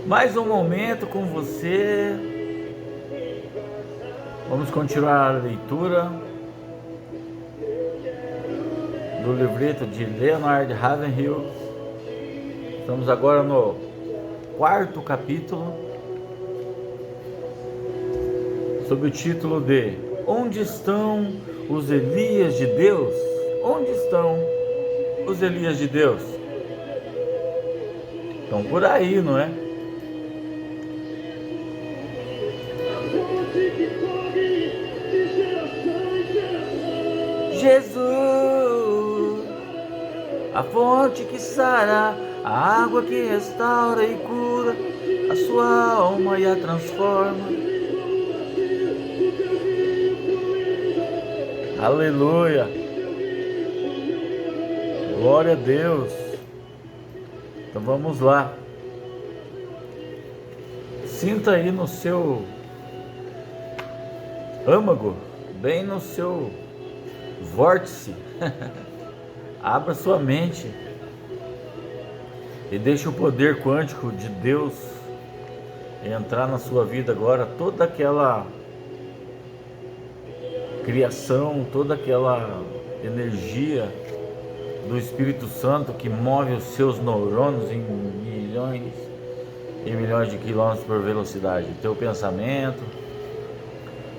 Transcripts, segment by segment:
Mais um momento com você. Vamos continuar a leitura do livreto de Leonard Ravenhill. Estamos agora no 4º capítulo, sob o título de Onde estão os Elias de Deus? Onde estão os Elias de Deus? Estão por aí, não é? Jesus, a fonte que sara, a água que restaura e cura a sua alma e a transforma. Aleluia, glória a Deus. Então vamos lá. Sinta aí no seu âmago, bem no seu vórtice. Abra sua mente e deixe o poder quântico de Deus entrar na sua vida agora. Toda aquela criação, toda aquela energia do Espírito Santo que move os seus neurônios em milhões e milhões de quilômetros por velocidade. O teu pensamento,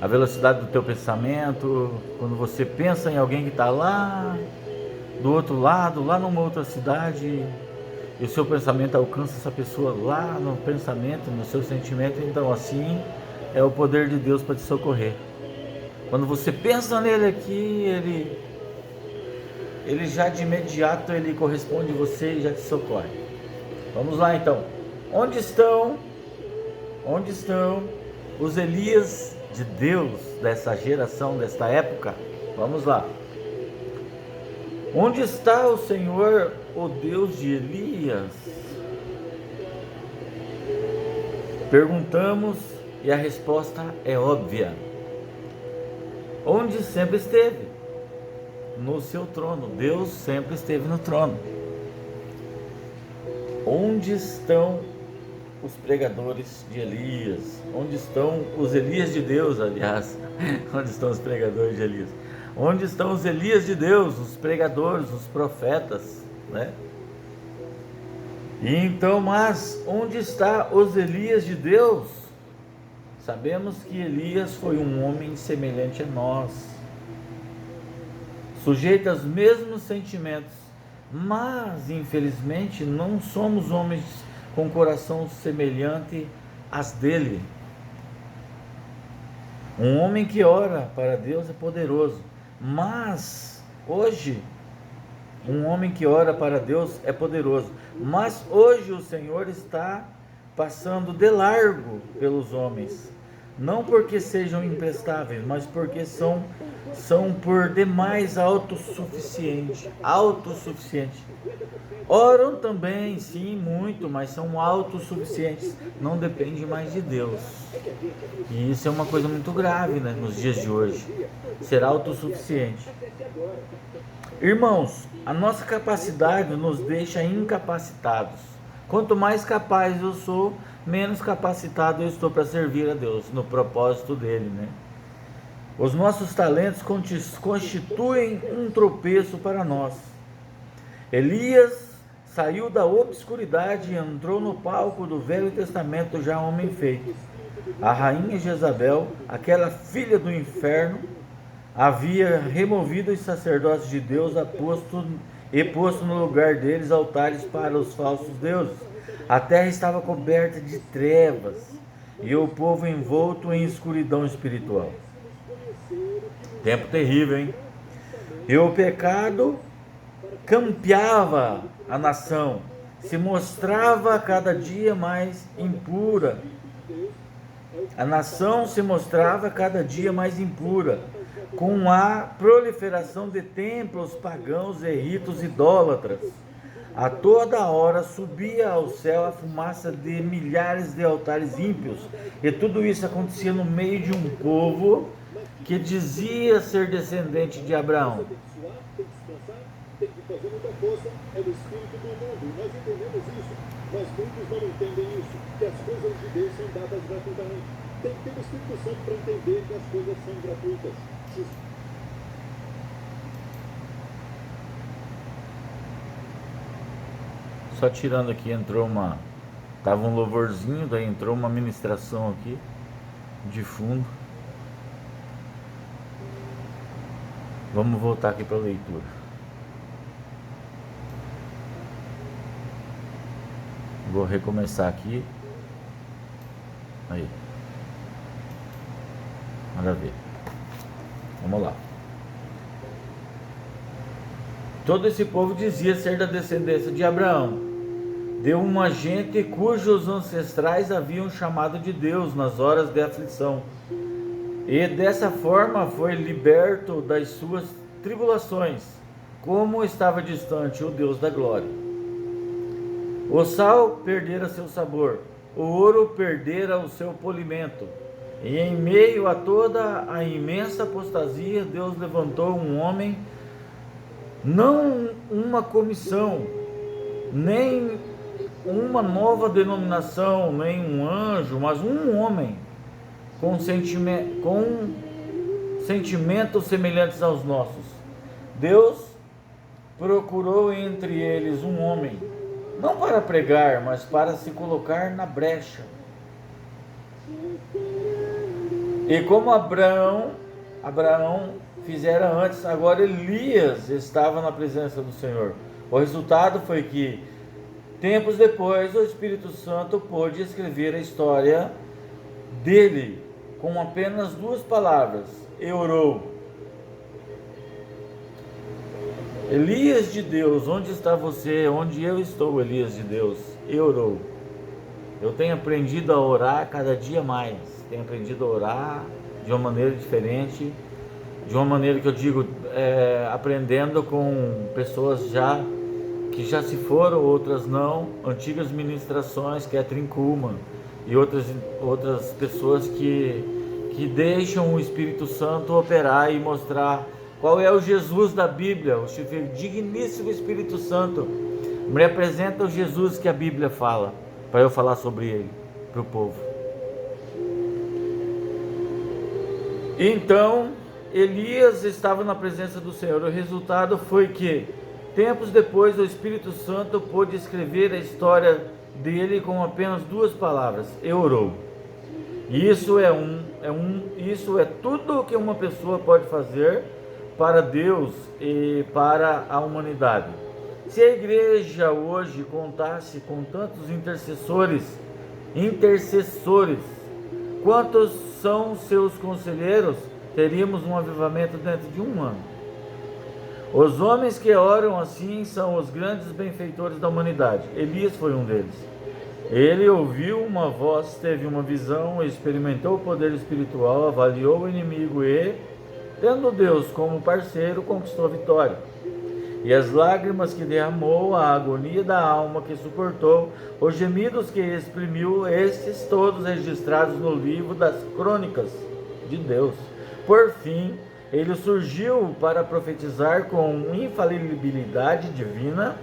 a velocidade do teu pensamento, quando você pensa em alguém que está lá do outro lado, lá numa outra cidade, e o seu pensamento alcança essa pessoa lá no pensamento, no seu sentimento, então assim é o poder de Deus para te socorrer. Quando você pensa nele aqui, ele já de imediato ele corresponde a você e já te socorre. Vamos lá então. Onde estão os Elias de Deus dessa geração, desta época? Vamos lá. Onde está o Senhor, o Deus de Elias? Perguntamos e a resposta é óbvia. Onde sempre esteve? No seu trono. Deus sempre esteve no trono. Onde estão os pregadores de Elias? Onde estão os Elias de Deus, aliás? Onde estão os pregadores de Elias? Onde estão os Elias de Deus, os pregadores, os profetas, né? E então, mas onde está os Elias de Deus? Sabemos que Elias foi um homem semelhante a nós, sujeito aos mesmos sentimentos, mas infelizmente não somos homens com coração semelhante às dele. Um homem que ora para Deus é poderoso, mas hoje um homem que ora para Deus é poderoso, mas hoje o Senhor está passando de largo pelos homens, não porque sejam imprestáveis, mas porque são por demais autossuficientes. Oram também, sim, muito, mas são autossuficientes, não dependem mais de Deus. E isso é uma coisa muito grave, né, nos dias de hoje, ser autossuficiente. Irmãos, a nossa capacidade nos deixa incapacitados. Quanto mais capaz eu sou, menos capacitado eu estou para servir a Deus, no propósito dele, né? Os nossos talentos constituem um tropeço para nós. Elias saiu da obscuridade e entrou no palco do Velho Testamento já homem feito. A rainha Jezabel, aquela filha do inferno, havia removido os sacerdotes de Deus e posto no lugar deles altares para os falsos deuses. A terra estava coberta de trevas e o povo envolto em escuridão espiritual. Tempo terrível, hein? E o pecado campeava a nação, se mostrava cada dia mais impura. A nação se mostrava cada dia mais impura, com a proliferação de templos pagãos e ritos idólatras. A toda hora subia ao céu a fumaça de milhares de altares ímpios, e tudo isso acontecia no meio de um povo que dizia ser descendente de Abraão. avançar, tem que fazer muita força, é o espírito do mundo. Nós entendemos isso, mas muitos não entendem isso, que as coisas de Deus são dadas gratuitamente. Tem que ter o Espírito Santo para entender que as coisas são gratuitas. Só tirando aqui, tava um louvorzinho, daí entrou uma ministração aqui de fundo. Vamos voltar aqui para a leitura. Vou recomeçar aqui. Aí. Maravilha. Vamos lá. Todo esse povo dizia ser da descendência de Abraão, de uma gente cujos ancestrais haviam chamado de Deus nas horas de aflição, e dessa forma foi liberto das suas tribulações, como estava distante o Deus da glória. O sal perdera seu sabor, o ouro perdera o seu polimento, e em meio a toda a imensa apostasia, Deus levantou um homem, não uma comissão, nem uma nova denominação, nem um anjo, mas um homem com sentimentos semelhantes aos nossos. Deus procurou entre eles um homem, não para pregar, mas para se colocar na brecha. E como Abraão fizera antes, agora Elias estava na presença do Senhor. O resultado foi que, tempos depois, o Espírito Santo pôde escrever a história dele com apenas 2 palavras: e orou. Elias de Deus, onde está você? Onde eu estou, Elias de Deus? E orou. Eu tenho aprendido a orar cada dia mais. Tenho aprendido a orar de uma maneira diferente, de uma maneira que eu digo, aprendendo com pessoas que já se foram, outras não, antigas ministrações, Catherine Kuhlman e outras pessoas que deixam o Espírito Santo operar e mostrar qual é o Jesus da Bíblia, o digníssimo Espírito Santo. Me apresenta o Jesus que a Bíblia fala, para eu falar sobre ele, para o povo. Então, Elias estava na presença do Senhor. O resultado foi que, tempos depois, o Espírito Santo pôde escrever a história dele com apenas 2 palavras: e orou. Isso é tudo o que uma pessoa pode fazer para Deus e para a humanidade. Se a igreja hoje contasse com tantos intercessores, quantos são seus conselheiros, teríamos um avivamento dentro de 1 ano. Os homens que oram assim são os grandes benfeitores da humanidade. Elias foi um deles. Ele ouviu uma voz, teve uma visão, experimentou o poder espiritual, avaliou o inimigo e, tendo Deus como parceiro, conquistou a vitória. E as lágrimas que derramou, a agonia da alma que suportou, os gemidos que exprimiu, estes todos registrados no livro das crônicas de Deus. Por fim, ele surgiu para profetizar com infalibilidade divina,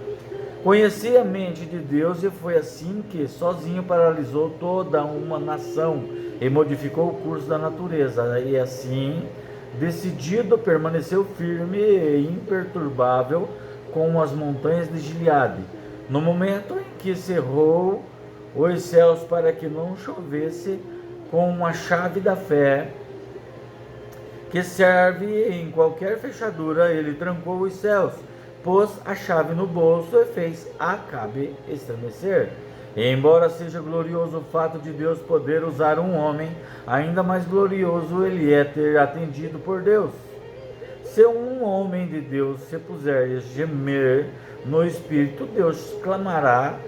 conhecia a mente de Deus e foi assim que sozinho paralisou toda uma nação e modificou o curso da natureza. E assim, decidido, permaneceu firme e imperturbável como as montanhas de Gileade, no momento em que cerrou os céus para que não chovesse, com uma chave da fé que serve em qualquer fechadura, ele trancou os céus, pôs a chave no bolso e fez Acabe estremecer. E embora seja glorioso o fato de Deus poder usar um homem, ainda mais glorioso ele é ter atendido por Deus. Se um homem de Deus se puser a gemer no Espírito, Deus clamará: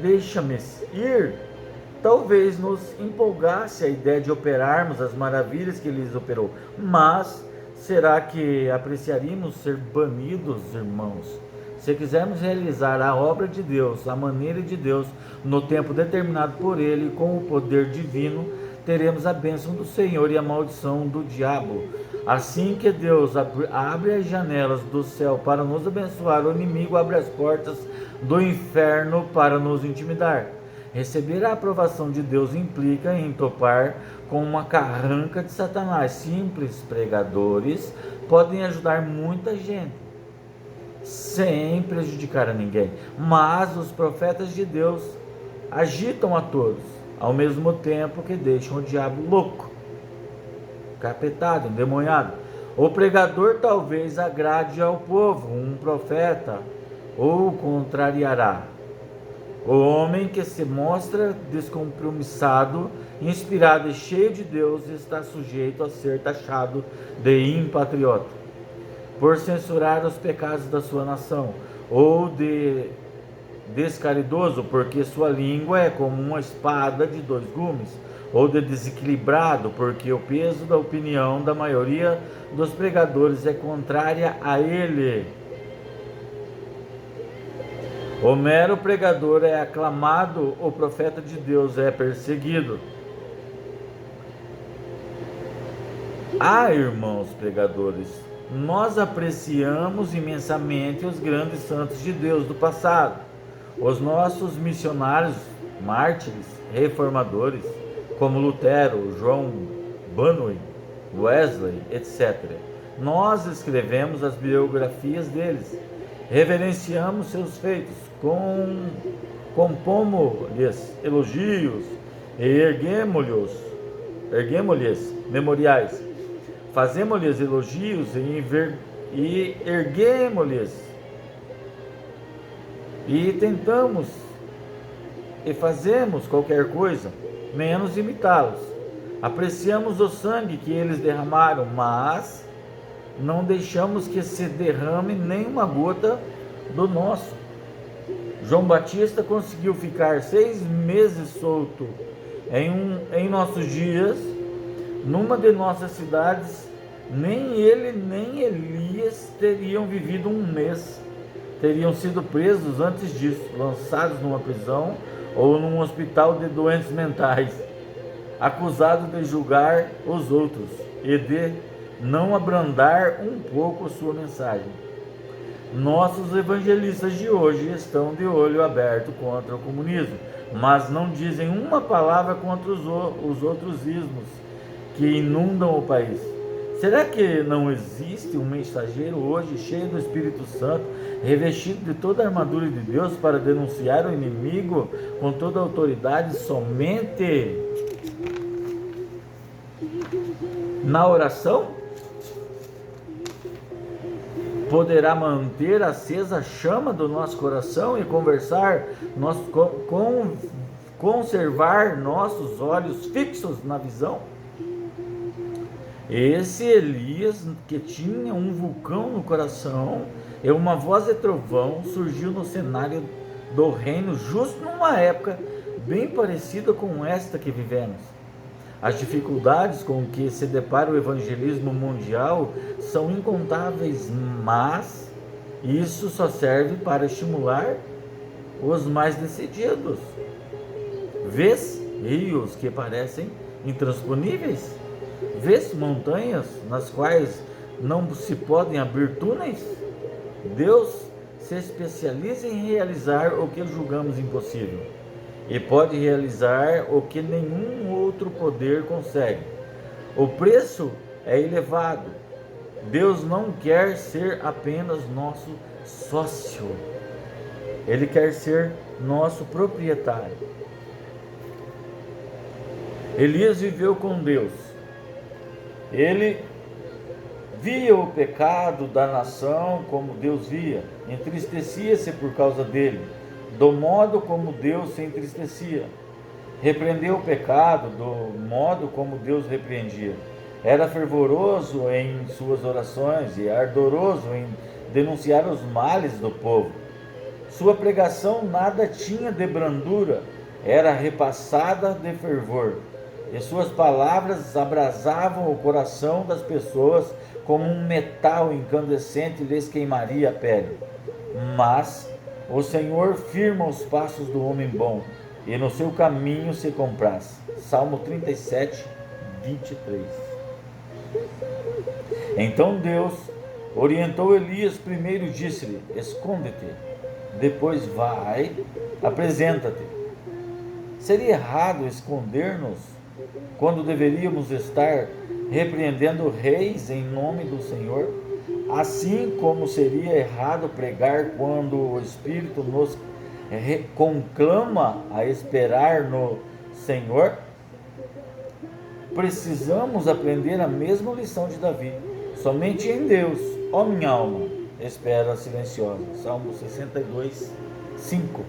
deixa-me ir. Talvez nos empolgasse a ideia de operarmos as maravilhas que ele operou, mas será que apreciaríamos ser banidos, irmãos? Se quisermos realizar a obra de Deus, a maneira de Deus, no tempo determinado por Ele, com o poder divino, teremos a bênção do Senhor e a maldição do diabo. Assim que Deus abre as janelas do céu para nos abençoar, o inimigo abre as portas do inferno para nos intimidar. Receber a aprovação de Deus implica em topar com uma carranca de Satanás. Simples pregadores podem ajudar muita gente, sem prejudicar a ninguém. Mas os profetas de Deus agitam a todos, ao mesmo tempo que deixam o diabo louco, capetado, endemoniado. O pregador talvez agrade ao povo, um profeta ou contrariará. O homem que se mostra descompromissado, inspirado e cheio de Deus está sujeito a ser taxado de impatriota, por censurar os pecados da sua nação, ou de descaridoso, porque sua língua é como uma espada de dois gumes, ou de desequilibrado, porque o peso da opinião da maioria dos pregadores é contrária a ele. O mero pregador é aclamado, o profeta de Deus é perseguido. Irmãos pregadores, nós apreciamos imensamente os grandes santos de Deus do passado, os nossos missionários, mártires, reformadores, como Lutero, João Bunyan, Wesley, etc. Nós escrevemos as biografias deles, reverenciamos seus feitos, compomos-lhes elogios e erguemos-lhes memoriais. Fazemos-lhes elogios e erguemos-lhes e tentamos e fazemos qualquer coisa, menos imitá-los. Apreciamos o sangue que eles derramaram, mas não deixamos que se derrame nem uma gota do nosso. João Batista conseguiu ficar 6 meses solto em nossos dias, numa de nossas cidades. Nem ele nem Elias teriam vivido 1 mês. Teriam sido presos antes disso, lançados numa prisão ou num hospital de doentes mentais, acusados de julgar os outros e de não abrandar um pouco sua mensagem. Nossos evangelistas de hoje estão de olho aberto contra o comunismo, mas não dizem uma palavra contra os outros ismos que inundam o país. Será que não existe um mensageiro hoje cheio do Espírito Santo, revestido de toda a armadura de Deus para denunciar o inimigo com toda a autoridade somente na oração? Poderá manter acesa a chama do nosso coração e conservar nossos olhos fixos na visão? Esse Elias, que tinha um vulcão no coração e uma voz de trovão, surgiu no cenário do reino justo numa época bem parecida com esta que vivemos. As dificuldades com que se depara o evangelismo mundial são incontáveis, mas isso só serve para estimular os mais decididos. Vês rios que parecem intransponíveis? Vês montanhas nas quais não se podem abrir túneis? Deus se especializa em realizar o que julgamos impossível e pode realizar o que nenhum outro poder consegue. O preço é elevado. Deus não quer ser apenas nosso sócio, Ele quer ser nosso proprietário. Elias viveu com Deus. Ele via o pecado da nação como Deus via, entristecia-se por causa dele, do modo como Deus se entristecia. Repreendeu o pecado do modo como Deus repreendia. Era fervoroso em suas orações e ardoroso em denunciar os males do povo. Sua pregação nada tinha de brandura, era repassada de fervor, e suas palavras abrasavam o coração das pessoas como um metal incandescente lhes queimaria a pele. Mas o Senhor firma os passos do homem bom, e no seu caminho se compraz. Salmo 37, 23. Então Deus orientou Elias. Primeiro disse-lhe: esconde-te, depois vai, apresenta-te. Seria errado esconder-nos quando deveríamos estar repreendendo reis em nome do Senhor? Assim como seria errado pregar quando o Espírito nos conclama a esperar no Senhor? Precisamos aprender a mesma lição de Davi. Somente em Deus, ó minha alma, espera silenciosa. Salmo 62, 5.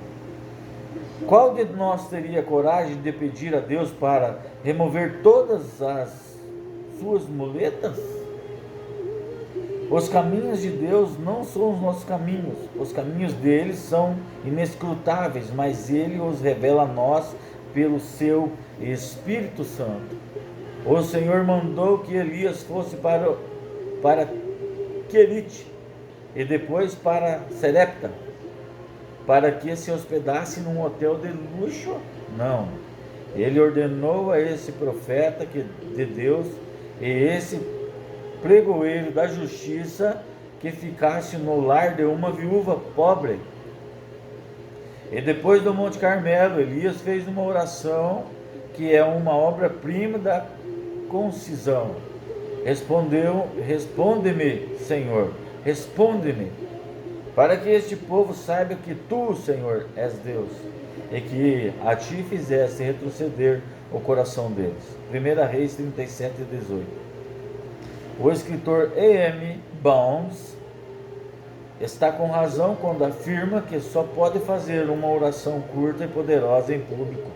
Qual de nós teria coragem de pedir a Deus para remover todas as suas muletas? Os caminhos de Deus não são os nossos caminhos. Os caminhos dele são inescrutáveis, mas ele os revela a nós pelo seu Espírito Santo. O Senhor mandou que Elias fosse para Querite e depois para Serepta, para que se hospedasse num hotel de luxo? Não. Ele ordenou a esse profeta de Deus e esse pregoeiro da justiça que ficasse no lar de uma viúva pobre. E depois do Monte Carmelo, Elias fez uma oração que é uma obra-prima da concisão. Responde-me, Senhor, responde-me, para que este povo saiba que tu, Senhor, és Deus, e que a ti fizeste retroceder o coração deles. 1 Reis 37, 18. O escritor E.M. Bounds está com razão quando afirma que só pode fazer uma oração curta e poderosa em público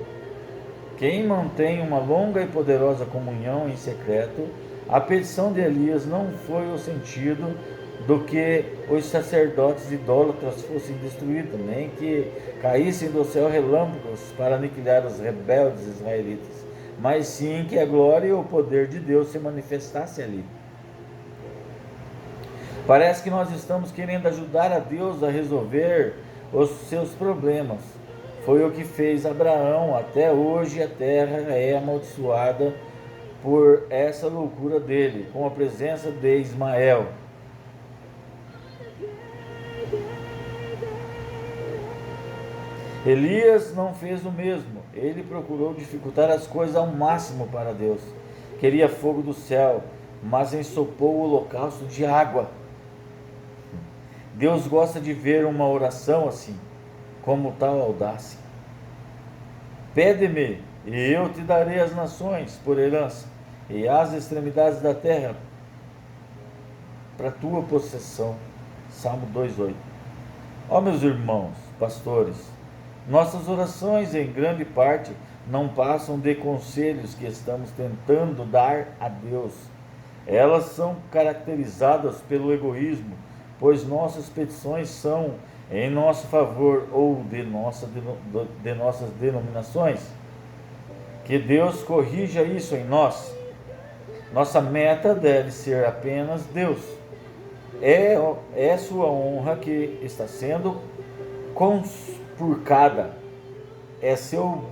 quem mantém uma longa e poderosa comunhão em secreto. A petição de Elias não foi o sentido do que os sacerdotes idólatras fossem destruídos, nem que caíssem do céu relâmpagos para aniquilar os rebeldes israelitas, mas sim que a glória e o poder de Deus se manifestasse ali. Parece que nós estamos querendo ajudar a Deus a resolver os seus problemas. Foi o que fez Abraão. Até hoje a terra é amaldiçoada por essa loucura dele, com a presença de Ismael. Elias não fez o mesmo. Ele procurou dificultar as coisas ao máximo para Deus. Queria fogo do céu, mas ensopou o holocausto de água. Deus gosta de ver uma oração assim, como tal audácia. Pede-me, e eu te darei as nações por herança, e as extremidades da terra para tua possessão. Salmo 2:8. Ó meus irmãos, pastores, nossas orações em grande parte não passam de conselhos que estamos tentando dar a Deus. Elas são caracterizadas pelo egoísmo, pois nossas petições são em nosso favor ou de nossas denominações. Que Deus corrija isso em nós. Nossa meta deve ser apenas Deus. É sua honra que está sendo conspurcada. É seu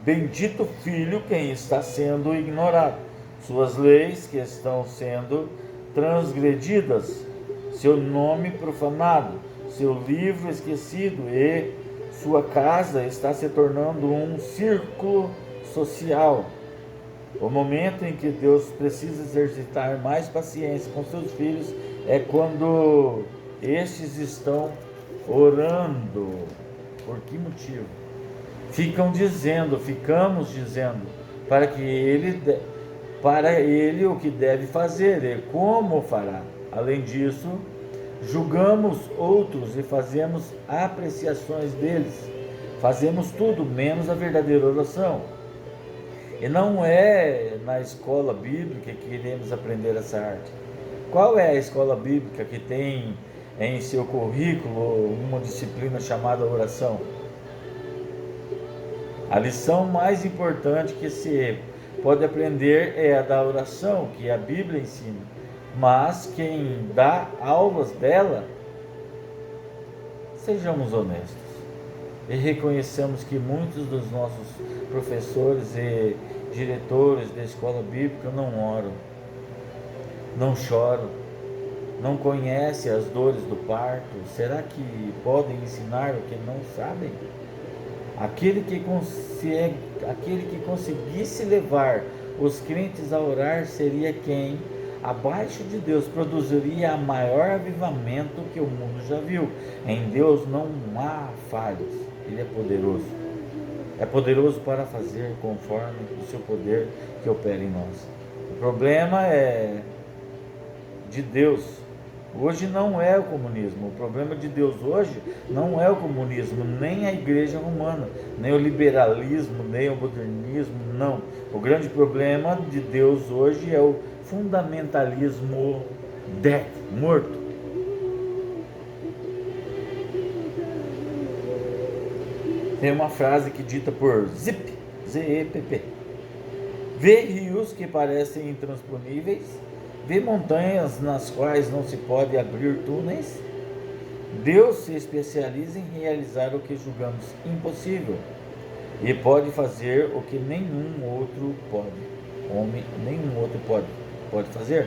bendito Filho quem está sendo ignorado. Suas leis que estão sendo transgredidas. Seu nome profanado. Seu livro esquecido. E sua casa está se tornando um círculo social. O momento em que Deus precisa exercitar mais paciência com seus filhos é quando estes estão orando. Por que motivo? Ficamos dizendo para ele o que deve fazer e como fará. Além disso, julgamos outros e fazemos apreciações deles. Fazemos tudo menos a verdadeira oração. E não é na escola bíblica que iremos aprender essa arte. Qual é a escola bíblica que tem em seu currículo uma disciplina chamada oração? A lição mais importante que se pode aprender é a da oração, que a Bíblia ensina. Mas quem dá aulas dela, sejamos honestos, e reconhecemos que muitos dos nossos professores e diretores da escola bíblica não oram, não choram, não conhecem as dores do parto. Será que podem ensinar o que não sabem? Aquele que conseguisse levar os crentes a orar seria quem, abaixo de Deus, produziria o maior avivamento que o mundo já viu. Em Deus não há falhas. Ele é poderoso. É poderoso para fazer conforme o seu poder que opera em nós. O problema é de Deus. Hoje não é o comunismo. O problema de Deus hoje não é o comunismo, nem a igreja romana, nem o liberalismo, nem o modernismo, não. O grande problema de Deus hoje é o fundamentalismo morto. Tem uma frase que dita por Zip, Z-E-P-P. Vê rios que parecem intransponíveis, vê montanhas nas quais não se pode abrir túneis. Deus se especializa em realizar o que julgamos impossível e pode fazer o que nenhum outro pode fazer.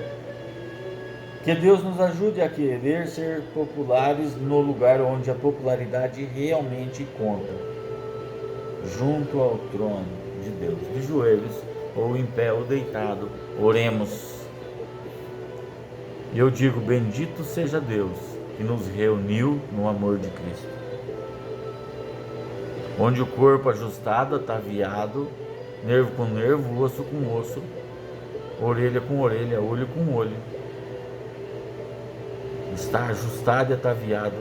Que Deus nos ajude a querer ser populares no lugar onde a popularidade realmente conta, junto ao trono de Deus, de joelhos ou em pé ou deitado. Oremos. E eu digo, bendito seja Deus que nos reuniu no amor de Cristo, onde o corpo ajustado, ataviado, nervo com nervo, osso com osso, orelha com orelha, olho com olho, está ajustado e ataviado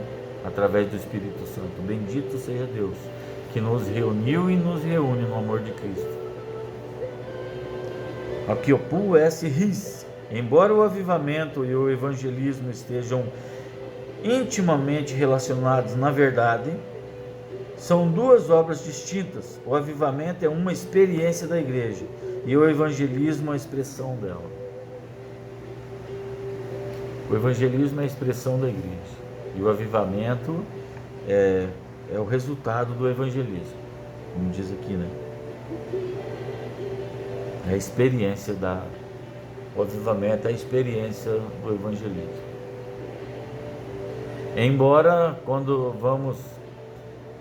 através do Espírito Santo. Bendito seja Deus que nos reuniu e nos reúne no amor de Cristo. Aqui o Pu S. Ris. Embora o avivamento e o evangelismo estejam intimamente relacionados, na verdade, são duas obras distintas. O avivamento é uma experiência da igreja e o evangelismo é a expressão dela. O evangelismo é a expressão da igreja e o avivamento é o resultado do evangelismo, como diz aqui, né? É a experiência o avivamento é a experiência do evangelismo. Embora quando vamos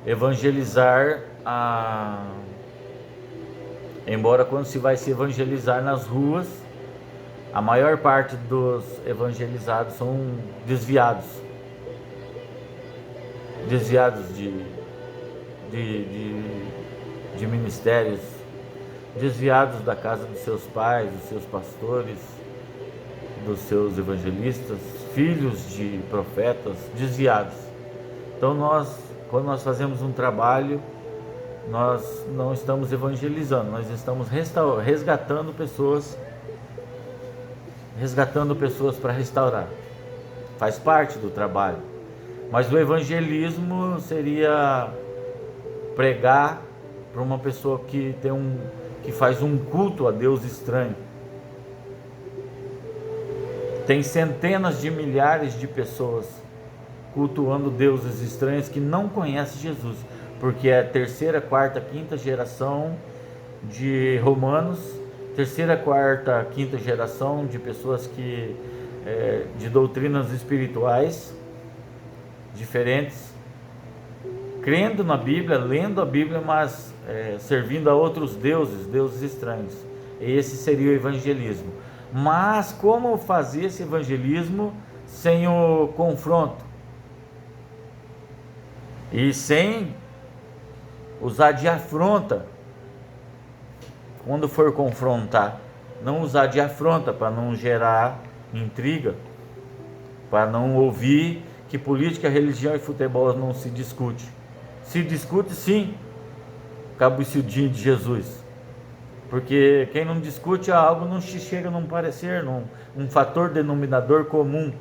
evangelizar, quando se vai se evangelizar nas ruas, a maior parte dos evangelizados são desviados de ministérios, desviados da casa dos seus pais, dos seus pastores, dos seus evangelistas, filhos de profetas, desviados. Então quando nós fazemos um trabalho, nós não estamos evangelizando, nós estamos resgatando pessoas para restaurar. Faz parte do trabalho. Mas o evangelismo seria pregar para uma pessoa que faz um culto a Deus estranho. Tem centenas de milhares de pessoas cultuando deuses estranhos que não conhecem Jesus, porque é a terceira, quarta, quinta geração de romanos, terceira, quarta, quinta geração de pessoas de doutrinas espirituais diferentes, crendo na Bíblia, lendo a Bíblia, mas servindo a outros deuses estranhos. Esse seria o evangelismo. Mas como fazer esse evangelismo sem o confronto? E sem usar de afronta quando for confrontar. Não usar de afronta para não gerar intriga, para não ouvir que política, religião e futebol não se discute. Se discute sim, cabeçudinho de Jesus. Porque quem não discute algo não chega num parecer, um fator denominador comum.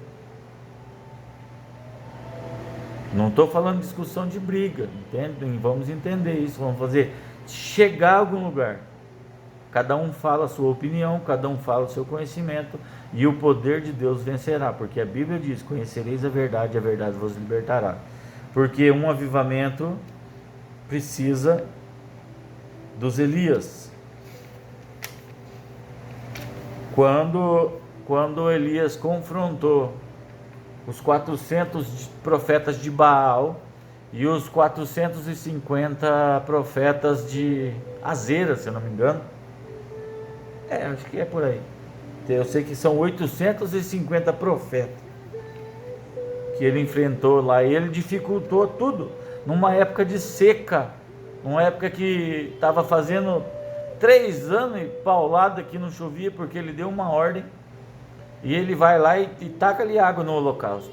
Não estou falando de discussão de briga, entende? Vamos entender isso, vamos fazer chegar a algum lugar. Cada um fala a sua opinião, cada um fala o seu conhecimento e o poder de Deus vencerá, porque a Bíblia diz: conhecereis a verdade vos libertará. Porque um avivamento precisa dos Elias. Quando Elias confrontou os 400 profetas de Baal e os 450 profetas de Azera, se eu não me engano. Acho que é por aí. Eu sei que são 850 profetas que ele enfrentou lá, e ele dificultou tudo numa época de seca, numa época que estava fazendo 3 anos e paulada que não chovia, porque ele deu uma ordem e ele vai lá e taca-lhe água no holocausto,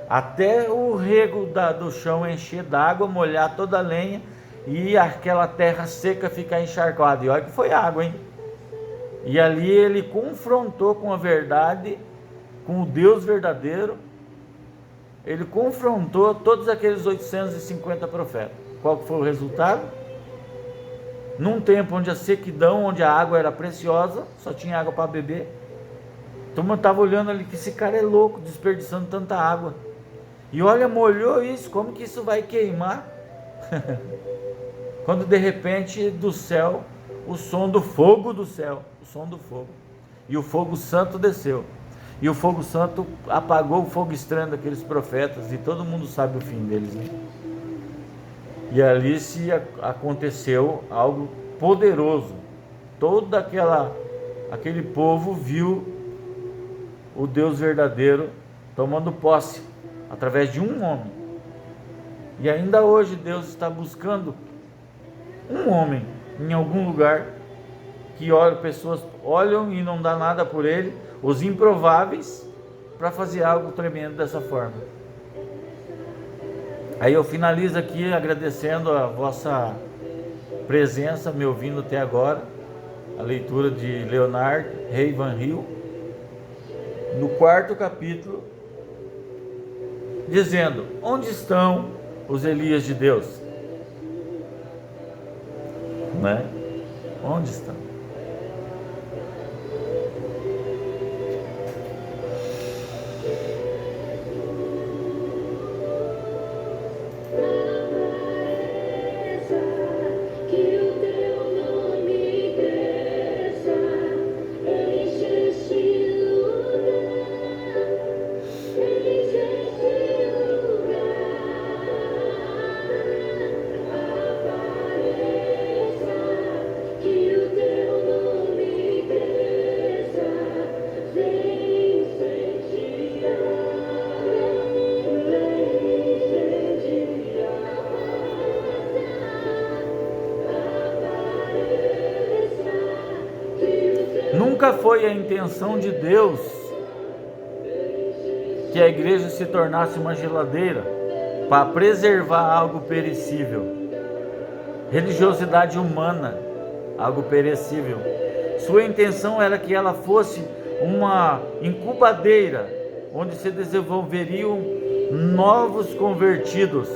até o rego do chão encher d'água, molhar toda a lenha e aquela terra seca ficar encharcada. E olha que foi água, hein? E ali ele confrontou com a verdade, com o Deus verdadeiro. Ele confrontou todos aqueles 850 profetas. Qual que foi o resultado? Num tempo onde a sequidão, onde a água era preciosa, só tinha água para beber. A turma estava olhando ali que esse cara é louco, desperdiçando tanta água. E olha, molhou isso, como que isso vai queimar? Quando de repente do céu, o som do fogo do céu, o som do fogo. E o fogo santo desceu. E o fogo santo apagou o fogo estranho daqueles profetas, e todo mundo sabe o fim deles, né? E ali aconteceu algo poderoso. Todo aquele povo viu o Deus verdadeiro tomando posse através de um homem. E ainda hoje Deus está buscando um homem em algum lugar que pessoas olham e não dá nada por ele, os improváveis, para fazer algo tremendo dessa forma. Aí eu finalizo aqui agradecendo a vossa presença, me ouvindo até agora, a leitura de Leonard Ravenhill, no 4º capítulo, dizendo: onde estão os Elias de Deus? Né? Onde estão? Nunca foi a intenção de Deus que a igreja se tornasse uma geladeira para preservar algo perecível. Religiosidade humana, algo perecível. Sua intenção era que ela fosse uma incubadeira onde se desenvolveriam novos convertidos,